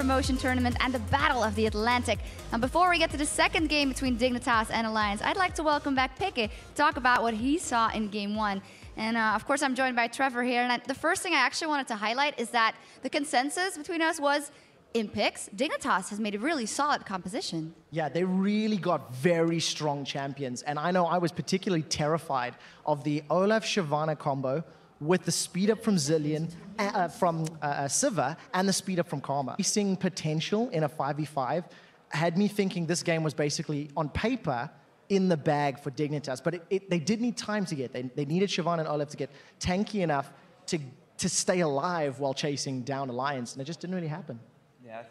promotion tournament and the Battle of the Atlantic. And before we get to the second game between Dignitas and Alliance, I'd like to welcome back xPeke to talk about what he saw in Game 1. And of course, I'm joined by Trevor here. And the first thing I actually wanted to highlight is that the consensus between us was in picks, Dignitas has made a really solid composition. Yeah, they really got very strong champions. And I know I was particularly terrified of the Olaf-Shyvana combo with the speed up from Zillion, from Siva, and the speed up from Karma. Seeing potential in a 5v5 had me thinking this game was basically, on paper, in the bag for Dignitas. But they did need time to get. They needed Shyvana and Olaf to get tanky enough to stay alive while chasing down Alliance, and it just didn't really happen. Yeah,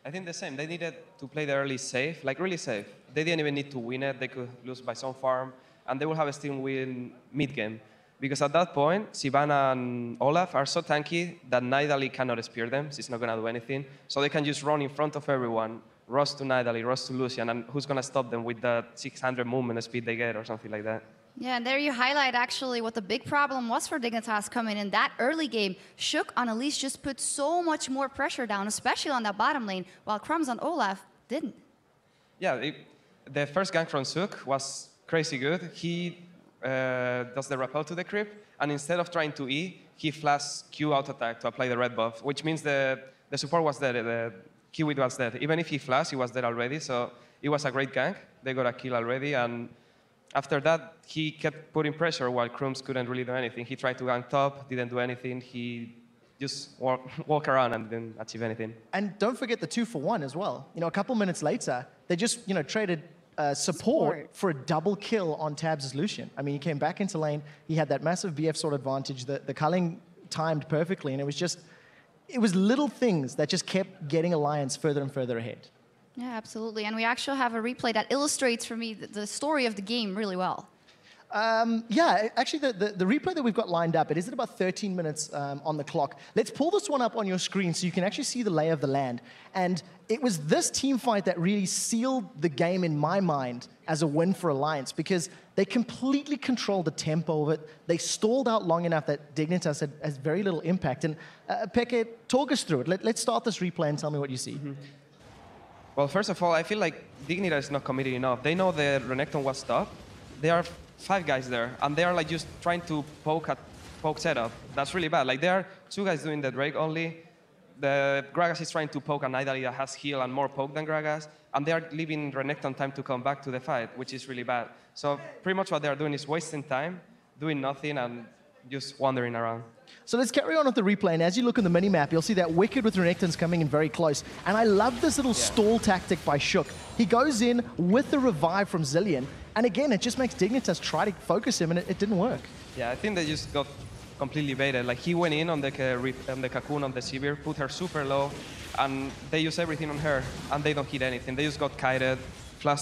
I think the same. They needed to play the early safe, like really safe. They didn't even need to win it. They could lose by some farm, and they will have a still win mid-game. Because at that point, Shyvana and Olaf are so tanky that Nidalee cannot spear them. She's not going to do anything. So they can just run in front of everyone, rush to Nidalee, rush to Lucian, and who's going to stop them with the 600 movement speed they get or something like that. Yeah, and there you highlight actually what the big problem was for Dignitas coming in that early game. Shook on Analisys just put so much more pressure down, especially on that bottom lane, while Crumbs on Olaf didn't. Yeah, the first gank from Shook was crazy good. He does the rappel to the creep, and instead of trying to E, he flashes Q out attack to apply the red buff, which means the support was dead, the Kiwi was dead. Even if he flashed, he was dead already, so it was a great gank. They got a kill already, and after that, he kept putting pressure while Crumbs couldn't really do anything. He tried to gank top, didn't do anything. He just walk around and didn't achieve anything. And don't forget the 2-for-1 as well. You know, a couple minutes later, they just traded support for a double kill on Tabs' Lucian. I mean, he came back into lane. He had that massive BF sword advantage. The culling timed perfectly, and it was little things that just kept getting Alliance further and further ahead. Yeah, absolutely. And we actually have a replay that illustrates for me the story of the game really well. Yeah, actually, the replay that we've got lined up, it is at about 13 minutes on the clock. Let's pull this one up on your screen so you can actually see the lay of the land. And it was this team fight that really sealed the game in my mind as a win for Alliance, because they completely controlled the tempo of it. They stalled out long enough that Dignitas has very little impact. And xPeke, talk us through it. Let's start this replay and tell me what you see. Mm-hmm. Well, first of all, I feel like Dignitas is not committed enough. They know the Renekton was top. There are 5 guys there, and they are like just trying to poke setup. That's really bad. Like, there are 2 guys doing the Drake only. The Gragas is trying to poke a Nidalee that has heal and more poke than Gragas, and they are leaving Renekton time to come back to the fight, which is really bad. So pretty much what they are doing is wasting time, doing nothing, and just wandering around. So let's carry on with the replay, and as you look on the mini-map, you'll see that Wicked with Renekton's coming in very close. And I love this little stall tactic by Shook. He goes in with the revive from Zillion, and again, it just makes Dignitas try to focus him, and it didn't work. Yeah, I think they just got completely baited. Like, he went in on the Cocoon on the Sivir, put her super low, and they use everything on her, and they don't hit anything. They just got kited.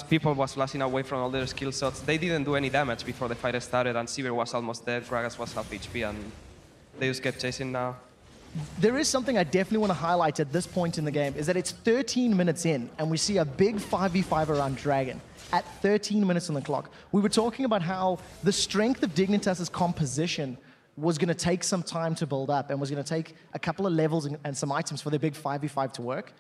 People was flashing away from all their skill shots. They didn't do any damage before the fight started, and Sivir was almost dead. Gragas was half HP, and they just kept chasing now. There is something I definitely want to highlight at this point in the game, is that it's 13 minutes in, and we see a big 5v5 around Dragon at 13 minutes on the clock. We were talking about how the strength of Dignitas' composition was going to take some time to build up, and was going to take a couple of levels and some items for their big 5v5 to work.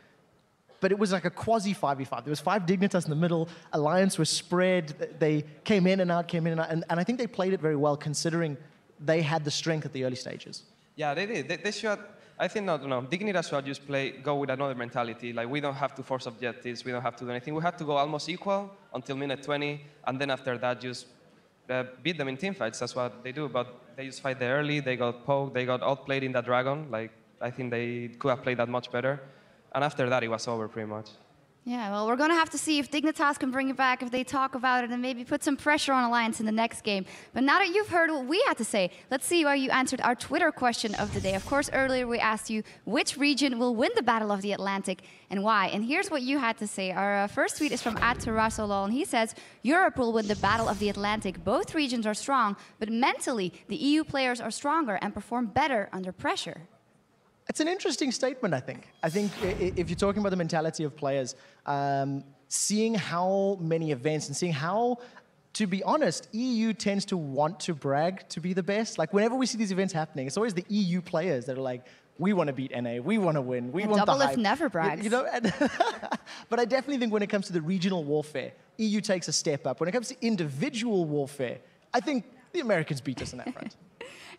But it was like a quasi 5v5. There was 5 Dignitas in the middle. Alliance was spread. They came in and out, and I think they played it very well, considering they had the strength at the early stages. Yeah, they did. They should. I think no. Dignitas should just go with another mentality. Like, we don't have to force objectives. We don't have to do anything. We had to go almost equal until minute 20, and then after that, just beat them in teamfights. That's what they do. But they just fight there early. They got poked. They got outplayed in that Dragon. Like, I think they could have played that much better. And after that, it was over pretty much. Yeah, well, we're going to have to see if Dignitas can bring it back, if they talk about it, and maybe put some pressure on Alliance in the next game. But now that you've heard what we had to say, let's see why you answered our Twitter question of the day. Of course, earlier we asked you which region will win the Battle of the Atlantic and why. And here's what you had to say. Our first tweet is from @Terrasolol, and he says, Europe will win the Battle of the Atlantic. Both regions are strong, but mentally, the EU players are stronger and perform better under pressure. It's an interesting statement, I think. I think if you're talking about the mentality of players, seeing how many events and seeing how, to be honest, EU tends to want to brag to be the best. Like, whenever we see these events happening, it's always the EU players that are like, we want to beat NA, we want to win, we Yeah, want the Double Lift hype. never brags. You know, but I definitely think when it comes to the regional warfare, EU takes a step up. When it comes to individual warfare, I think the Americans beat us in that front.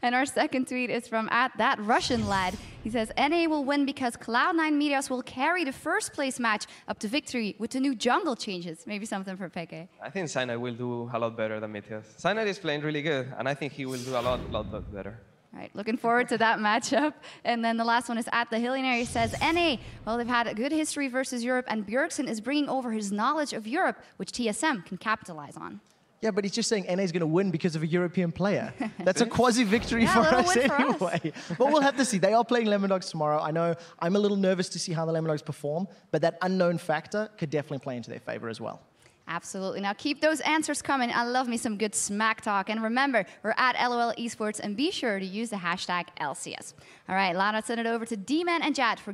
And our second tweet is from @thatRussianLad. He says, NA will win because Cloud9 Meteos will carry the first place match up to victory with the new jungle changes. Maybe something for Peke. I think Cyanide will do a lot better than Meteos. Cyanide is playing really good, and I think he will do a lot better. All right, looking forward to that matchup. And then the last one is @TheHillionaire. He says, NA, well, they've had a good history versus Europe, and Bjergsen is bringing over his knowledge of Europe, which TSM can capitalize on. Yeah, but he's just saying NA is going to win because of a European player. That's a quasi-victory Yeah, for little us win for anyway. But we'll have to see. They are playing Lemon Dogs tomorrow. I know I'm a little nervous to see how the Lemon Dogs perform, but that unknown factor could definitely play into their favor as well. Absolutely. Now keep those answers coming. I love me some good smack talk. And remember, we're at LOL Esports, and be sure to use the hashtag LCS. All right, Lana, send it over to D-Man and Jad for